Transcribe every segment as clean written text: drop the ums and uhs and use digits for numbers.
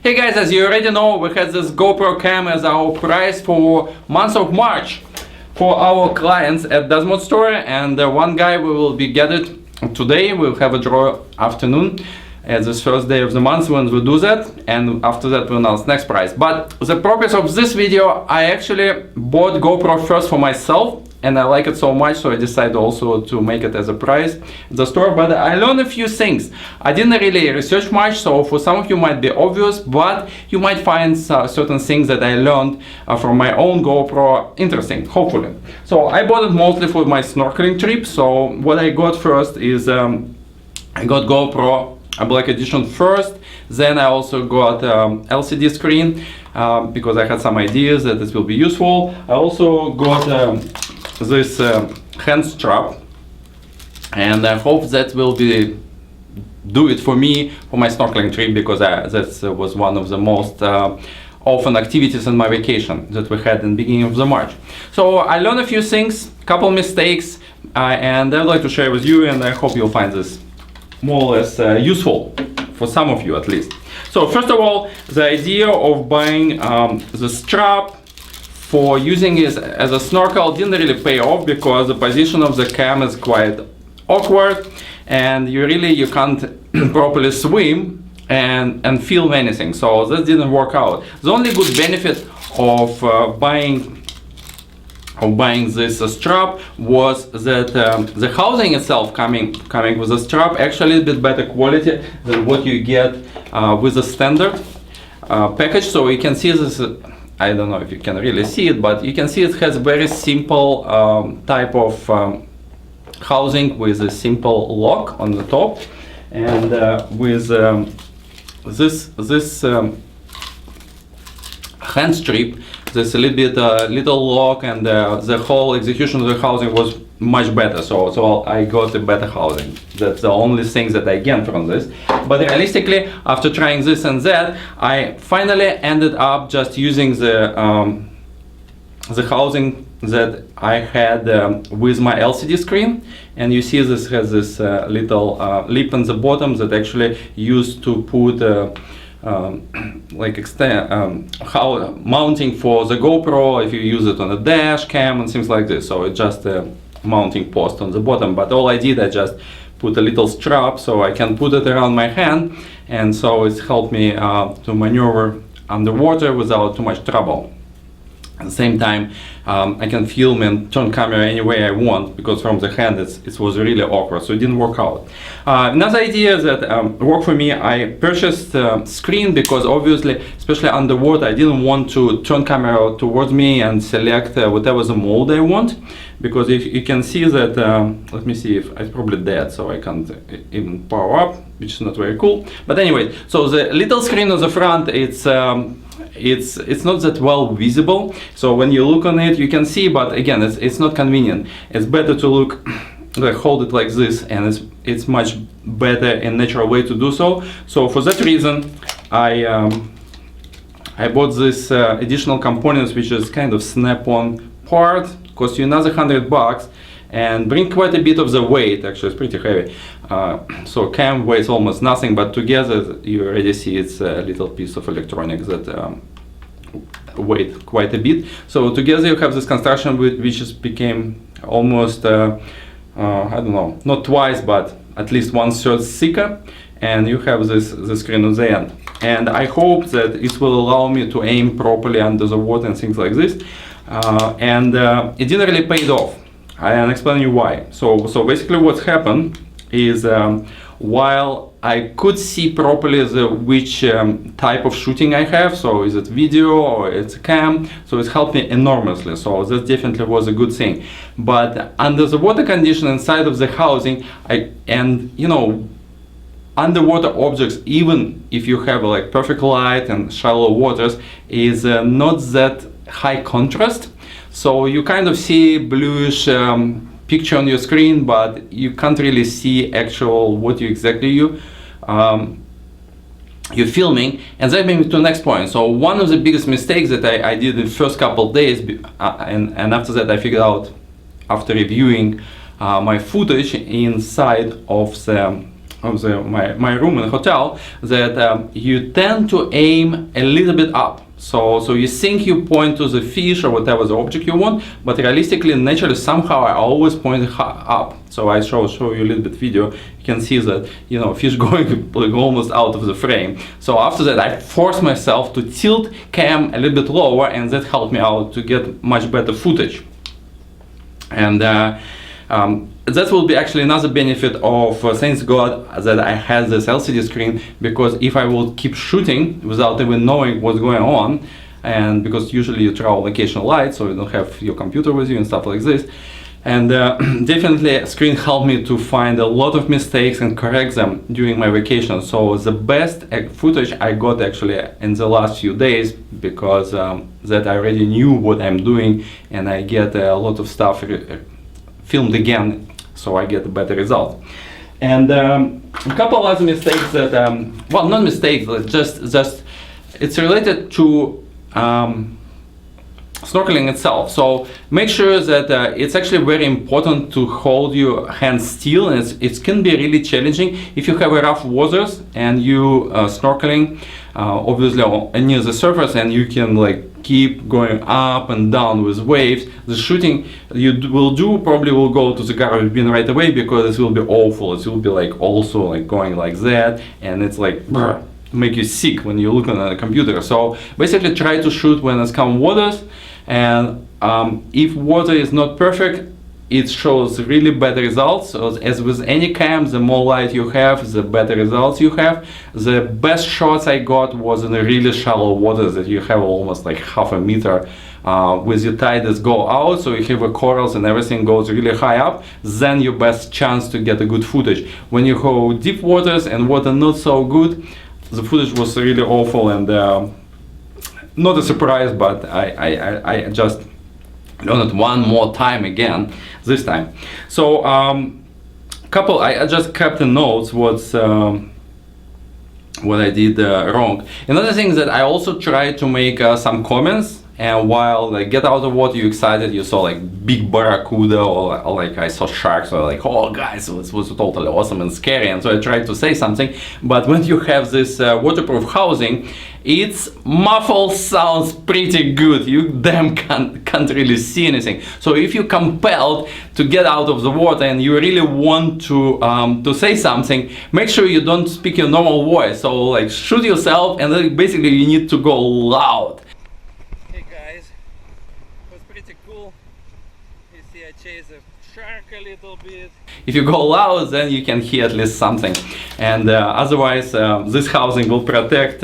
Hey guys, as you already know, we had this GoPro cam as our prize for month of March for our clients at DazMode store, and one guy we will be get it today. We'll have a draw afternoon as this first day of the month when we do that, and after that we'll announce next prize. But the purpose of this video, I actually bought GoPro first for myself and I like it so much, so I decided also to make it as a prize at the store. But I learned a few things. I didn't really research much, so for some of you might be obvious, but you might find certain things that I learned from my own GoPro interesting, hopefully. So I bought it mostly for my snorkeling trip. So what I got first is I got GoPro Black Edition first, then I also got LCD screen because I had some ideas that this will be useful. I also got this hand strap, and I hope that will do it for me for my snorkeling trip, because that was one of the most often activities in my vacation that we had in the beginning of the March. So I learned a few things, couple mistakes, and I'd like to share with you, and I hope you'll find this more or less useful for some of you at least. So first of all, the idea of buying the strap for using it as a snorkel didn't really pay off, because the position of the cam is quite awkward and you can't properly swim and film anything, so that didn't work out. The only good benefit of buying this strap was that the housing itself coming with the strap actually a bit better quality than what you get with the standard package. So you can see this, I don't know if you can really see it, but you can see it has very simple type of housing with a simple lock on the top, and with this hand strip, there's a little lock, and the whole execution of the housing was much better. So I got a better housing. That's the only thing that I gained from this. But realistically, after trying this and that, I finally ended up just using the housing that I had with my LCD screen. And you see this has this little lip on the bottom that actually used to put mounting for the GoPro if you use it on a dash cam and things like this. So it's just a mounting post on the bottom, but all I did, I just put a little strap so I can put it around my hand, and so it's helped me to maneuver underwater without too much trouble. At the same time, I can film and turn camera any way I want, because from the hand it was really awkward, so it didn't work out. Another idea that worked for me, I purchased a screen, because obviously, especially underwater, I didn't want to turn camera towards me and select whatever the mode I want, because if you can see that, let me see, if it's probably dead, so I can't even power up, which is not very cool. But anyway, so the little screen on the front, it's not that well visible, so when you look on it you can see, but again it's not convenient. It's better to look, like hold it like this, and it's much better and natural way to do so. So for that reason I bought this additional components, which is kind of snap-on part, cost you another $100 and bring quite a bit of the weight. Actually it's pretty heavy, so cam weighs almost nothing, but together you already see it's a little piece of electronics that weight quite a bit. So together you have this construction which just became almost I don't know, not twice but at least 1/3 thicker, and you have this screen on the end, and I hope that it will allow me to aim properly under the water and things like this, and it didn't really pay off. I'll explain you why. So basically what happened is, while I could see properly which type of shooting I have, so is it video or it's a cam, so it helped me enormously, so that definitely was a good thing. But under the water condition inside of the housing, underwater objects, even if you have like perfect light and shallow waters, is not that high contrast. So you kind of see bluish picture on your screen, but you can't really see actual what you exactly you're filming. And that brings me to the next point. So one of the biggest mistakes that I did in the first couple of days, and after that I figured out after reviewing my footage inside of the my room in the hotel, that you tend to aim a little bit up. So you think you point to the fish or whatever the object you want, but realistically, naturally, somehow I always point up. So I show you a little bit video. You can see that, you know, fish going like almost out of the frame. So after that, I forced myself to tilt cam a little bit lower, and that helped me out to get much better footage. And that will be actually another benefit of, thanks God, that I had this LCD screen, because if I will keep shooting without even knowing what's going on, and because usually you travel vacation light, so you don't have your computer with you and stuff like this, and definitely screen helped me to find a lot of mistakes and correct them during my vacation. So the best footage I got actually in the last few days, because that I already knew what I'm doing, and I get a lot of stuff filmed again, so I get a better result. And a couple other mistakes that, well, not mistakes, but just it's related to snorkeling itself. So make sure that it's actually very important to hold your hands still, and it can be really challenging if you have a rough waters and you snorkeling obviously near the surface, and you can like keep going up and down with waves. The shooting you will do probably will go to the garbage bin right away, because it will be awful. It will be like also like going like that, and it's like make you sick when you look on the computer. So basically try to shoot when it's calm waters, and if water is not perfect, it shows really better results. So as with any cam, the more light you have, the better results you have. The best shots I got was in a really shallow water that you have almost like half a meter with your tide that go out, so you have the corals and everything goes really high up. Then your best chance to get a good footage. When you go deep waters and water not so good, the footage was really awful, and not a surprise, but I just learned it one more time again this time. So I just kept the notes what I did wrong. Another thing that I also tried to make some comments, and while like get out of water, you excited, you saw like big barracuda, or like I saw sharks, or like, oh guys, this was totally awesome and scary, and so I tried to say something. But when you have this waterproof housing, its muffled sounds pretty good. You damn can't really see anything. So if you're compelled to get out of the water and you really want to say something, make sure you don't speak your normal voice. So like shoot yourself, and then basically you need to go loud. Hey guys, it was pretty cool. You see I chased a shark a little bit. If you go loud, then you can hear at least something, and otherwise this housing will protect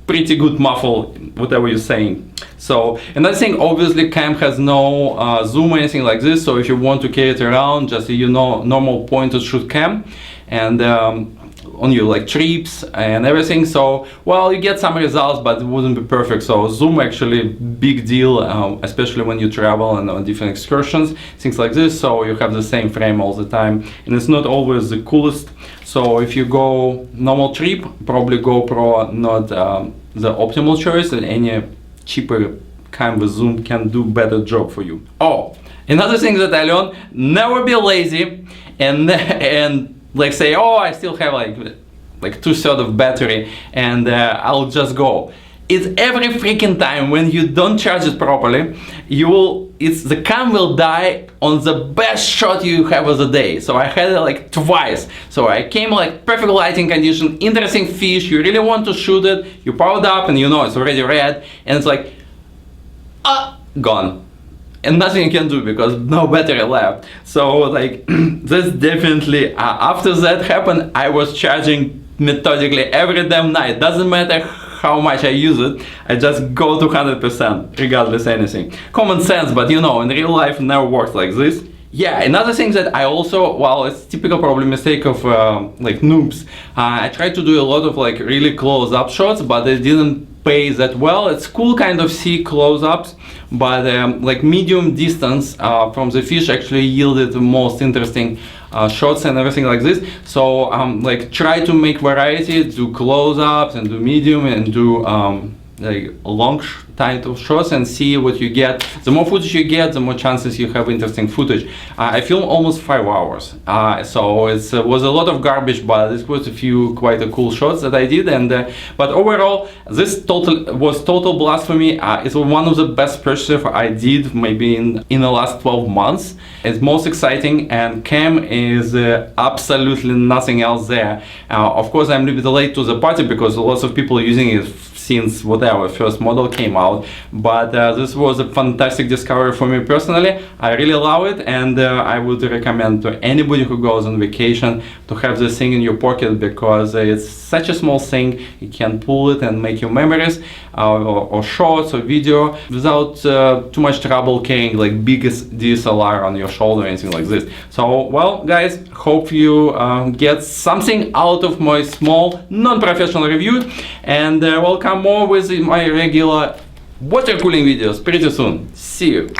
pretty good muffle whatever you're saying. So another thing, obviously cam has no zoom or anything like this, so if you want to carry it around, just normal point and shoot cam, and on your like trips and everything. So well, you get some results, but it wouldn't be perfect. So zoom actually big deal, especially when you travel and on different excursions, things like this. So you have the same frame all the time, and it's not always the coolest. So if you go normal trip, probably GoPro not the optimal choice, and any cheaper cam with zoom can do better job for you. Oh, another thing that I learned: never be lazy and like say, oh, I still have like 2/3 of battery, and I'll just go. It's every freaking time when you don't charge it properly, the cam will die on the best shot you have of the day. So I had it like twice. So I came like perfect lighting condition, interesting fish, you really want to shoot it, you powered up and you know it's already red, and it's like, gone. And nothing you can do because no battery left. So like that's definitely after that happened, I was charging methodically every damn night. Doesn't matter how much I use it, I just go to 100% regardless anything. Common sense, but you know, in real life it never works like this. Yeah, another thing that I also, well, it's typical probably mistake of like noobs. I tried to do a lot of like really close-up shots, but they didn't pay that well. It's cool kind of see close-ups, but like medium distance from the fish actually yielded the most interesting shots and everything like this. So like try to make variety, do close-ups and do medium and do long type of shots and see what you get. The more footage you get, the more chances you have interesting footage. I filmed almost 5 hours, so it was a lot of garbage, but it was a few quite cool shots that I did. And but overall, this was total blast for me. It's one of the best purchases I did maybe in the last 12 months. It's most exciting, and cam is absolutely nothing else there. Of course, I'm a little bit late to the party because lots of people are using it since whatever first model came out, but this was a fantastic discovery for me personally. I really love it, and I would recommend to anybody who goes on vacation to have this thing in your pocket, because it's such a small thing. You can pull it and make your memories or shots or video without too much trouble carrying like biggest DSLR on your shoulder or anything like this. So well guys, hope you get something out of my small non-professional review, and welcome more with my regular water cooling videos pretty soon. See you.